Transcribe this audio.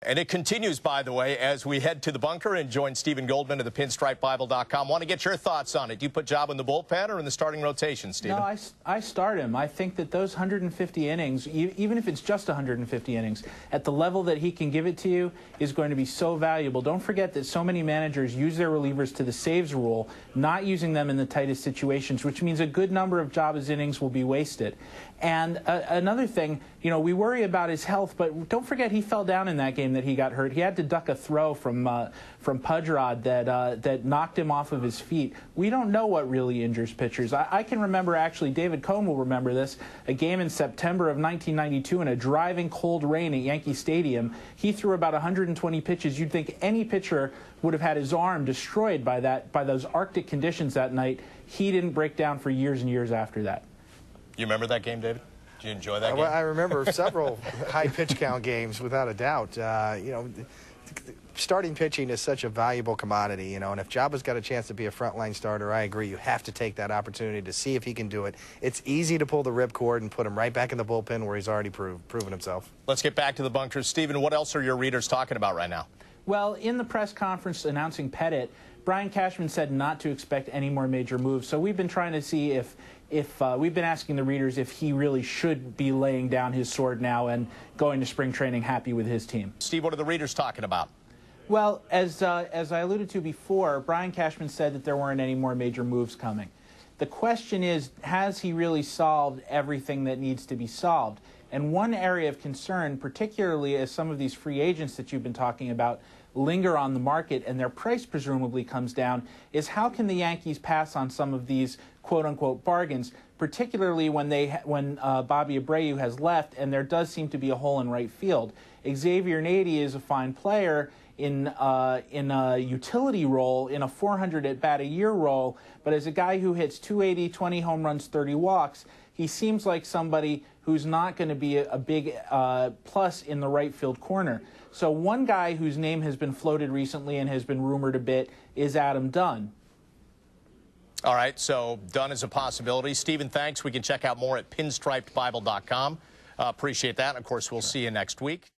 And it continues, by the way, as we head to the bunker and join Stephen Goldman of the PinstripeBible.com. Want to get your thoughts on it. Do you put Job in the bullpen or in the starting rotation, Stephen? No, I start him. I think that those 150 innings, even if it's just 150 innings, at the level that he can give it to you is going to be so valuable. Don't forget that so many managers use their relievers to the saves rule, not using them in the tightest situations, which means a good number of Job's innings will be wasted. And another thing, you know, we worry about his health, but don't forget he fell down in that game that he got hurt. He had to duck a throw from Pudrod that knocked him off of his feet. We don't know what really injures pitchers. I can remember, actually, David Cohn will remember this, a game in September of 1992 in a driving cold rain at Yankee Stadium. He threw about 120 pitches. You'd think any pitcher would have had his arm destroyed by those Arctic conditions that night. He didn't break down for years and years after that. You remember that game, David? Did you enjoy that game? Well, I remember several high pitch count games, without a doubt. You know, starting pitching is such a valuable commodity, you know, and if Job has got a chance to be a frontline starter, I agree, you have to take that opportunity to see if he can do it. It's easy to pull the ripcord and put him right back in the bullpen where he's already proven himself. Let's get back to the bunkers. Stephen, what else are your readers talking about right now? Well, in the press conference announcing Pettit, Brian Cashman said not to expect any more major moves. So we've been trying to see if we've been asking the readers if he really should be laying down his sword now and going to spring training happy with his team. Steve, what are the readers talking about? Well, as I alluded to before, Brian Cashman said that there weren't any more major moves coming. The question is, has he really solved everything that needs to be solved? And one area of concern, particularly as some of these free agents that you've been talking about linger on the market and their price presumably comes down, is how can the Yankees pass on some of these quote-unquote bargains, particularly when Bobby Abreu has left and there does seem to be a hole in right field. Xavier Nady is a fine player in a utility role, in a 400 at-bat a year role, but as a guy who hits 280, 20 home runs, 30 walks, he seems like somebody who's not going to be a big plus in the right field corner. So one guy whose name has been floated recently and has been rumored a bit is Adam Dunn. All right, so Dunn is a possibility. Stephen, thanks. We can check out more at PinstripeBible.com. Appreciate that. And, of course, we'll see you next week.